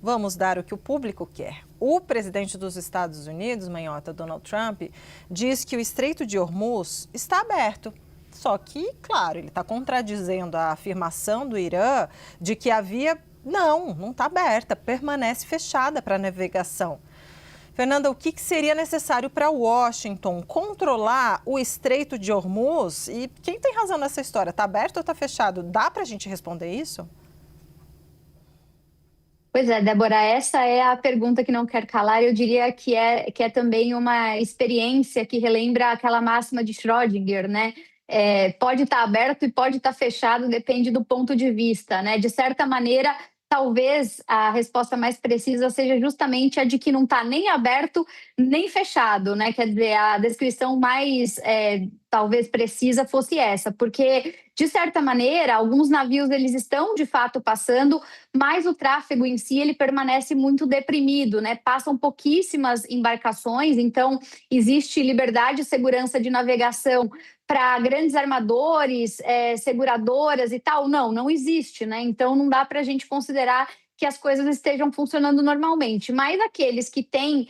vamos dar o que o público quer. O presidente dos Estados Unidos, Manhota, Donald Trump, diz que o Estreito de Hormuz está aberto. Só que, claro, ele está contradizendo a afirmação do Irã de que a via não está aberta, permanece fechada para navegação. Fernanda, o que seria necessário para Washington controlar o Estreito de Hormuz? E quem tem razão nessa história? Está aberto ou está fechado? Dá para a gente responder isso? Pois é, Débora, essa é a pergunta que não quer calar. Eu diria que é também uma experiência que relembra aquela máxima de Schrödinger, né? Pode estar aberto e pode estar fechado, depende do ponto de vista, né? De certa maneira, talvez a resposta mais precisa seja justamente a de que não está nem aberto nem fechado, né? Quer dizer, a descrição mais talvez precisa fosse essa, porque de certa maneira alguns navios eles estão de fato passando, mas o tráfego em si ele permanece muito deprimido, né? Passam pouquíssimas embarcações, então existe liberdade e segurança de navegação para grandes armadores, seguradoras e tal. Não existe, né? Então não dá para a gente considerar que as coisas estejam funcionando normalmente. Mas aqueles que têm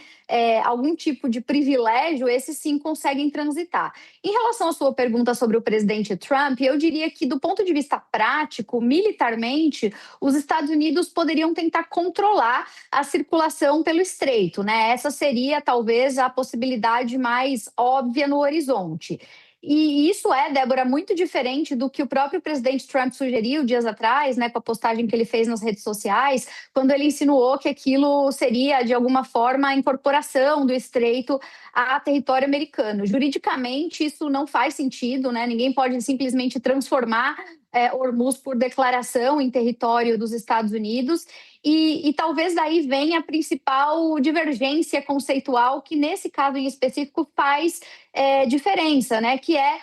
algum tipo de privilégio, esses sim conseguem transitar. Em relação à sua pergunta sobre o presidente Trump, eu diria que do ponto de vista prático, militarmente, os Estados Unidos poderiam tentar controlar a circulação pelo estreito, né? Essa seria talvez a possibilidade mais óbvia no horizonte. E isso Débora, muito diferente do que o próprio presidente Trump sugeriu dias atrás, né, com a postagem que ele fez nas redes sociais, quando ele insinuou que aquilo seria, de alguma forma, a incorporação do estreito a território americano. Juridicamente, isso não faz sentido, né? Ninguém pode simplesmente transformar Hormuz por declaração em território dos Estados Unidos. E talvez daí venha a principal divergência conceitual que, nesse caso em específico, faz diferença, né? Que é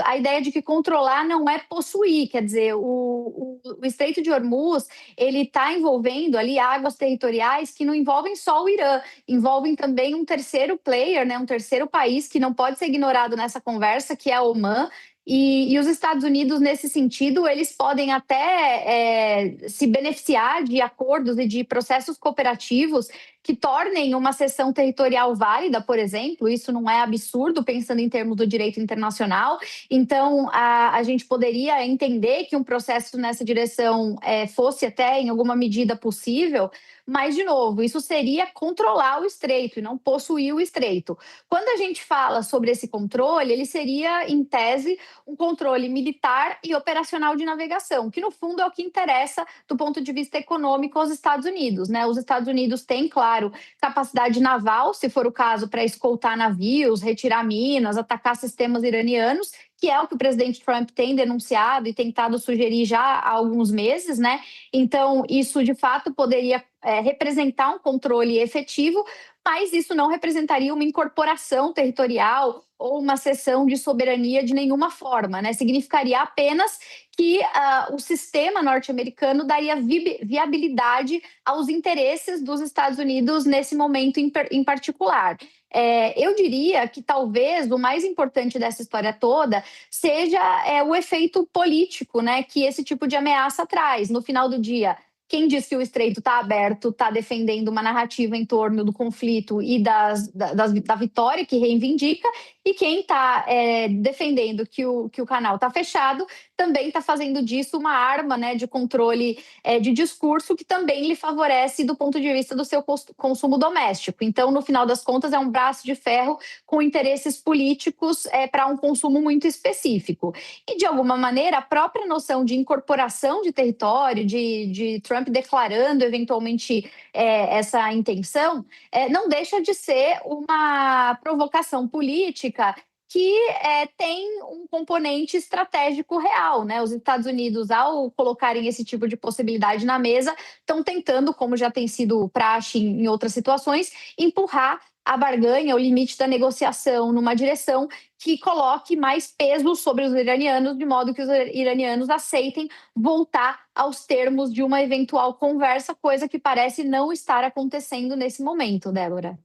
a ideia de que controlar não é possuir, quer dizer, o Estreito de Hormuz, ele está envolvendo ali águas territoriais que não envolvem só o Irã, envolvem também um terceiro player, né, um terceiro país que não pode ser ignorado nessa conversa, que é a Omã. E os Estados Unidos, nesse sentido, eles podem até se beneficiar de acordos e de processos cooperativos que tornem uma cessão territorial válida, por exemplo. Isso não é absurdo, pensando em termos do direito internacional. Então, a gente poderia entender que um processo nessa direção fosse até, em alguma medida, possível. Mas, de novo, isso seria controlar o estreito e não possuir o estreito. Quando a gente fala sobre esse controle, ele seria, em tese, um controle militar e operacional de navegação, que, no fundo, é o que interessa do ponto de vista econômico aos Estados Unidos, né? Os Estados Unidos têm, claro, capacidade naval, se for o caso, para escoltar navios, retirar minas, atacar sistemas iranianos, que é o que o presidente Trump tem denunciado e tentado sugerir já há alguns meses, né? Então, isso, de fato, poderia representar um controle efetivo, mas isso não representaria uma incorporação territorial ou uma cessão de soberania de nenhuma forma, né? Significaria apenas que o sistema norte-americano daria viabilidade aos interesses dos Estados Unidos nesse momento em particular. Eu diria que talvez o mais importante dessa história toda seja o efeito político, né, que esse tipo de ameaça traz. No final do dia, quem diz que o estreito está aberto está defendendo uma narrativa em torno do conflito e da vitória que reivindica, e quem está defendendo que o canal está fechado também está fazendo disso uma arma, né, de controle de discurso que também lhe favorece do ponto de vista do seu consumo doméstico. Então, no final das contas, é um braço de ferro com interesses políticos para um consumo muito específico. E, de alguma maneira, a própria noção de incorporação de território, de Trump declarando eventualmente essa intenção, não deixa de ser uma provocação política que tem um componente estratégico real, né? Os Estados Unidos, ao colocarem esse tipo de possibilidade na mesa, estão tentando, como já tem sido praxe em outras situações, empurrar a barganha, o limite da negociação numa direção que coloque mais peso sobre os iranianos, de modo que os iranianos aceitem voltar aos termos de uma eventual conversa, coisa que parece não estar acontecendo nesse momento, Débora.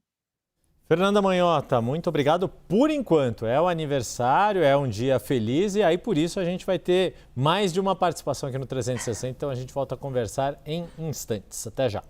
Fernanda Manhota, muito obrigado por enquanto. É o aniversário, é um dia feliz e aí por isso a gente vai ter mais de uma participação aqui no 360, então a gente volta a conversar em instantes. Até já.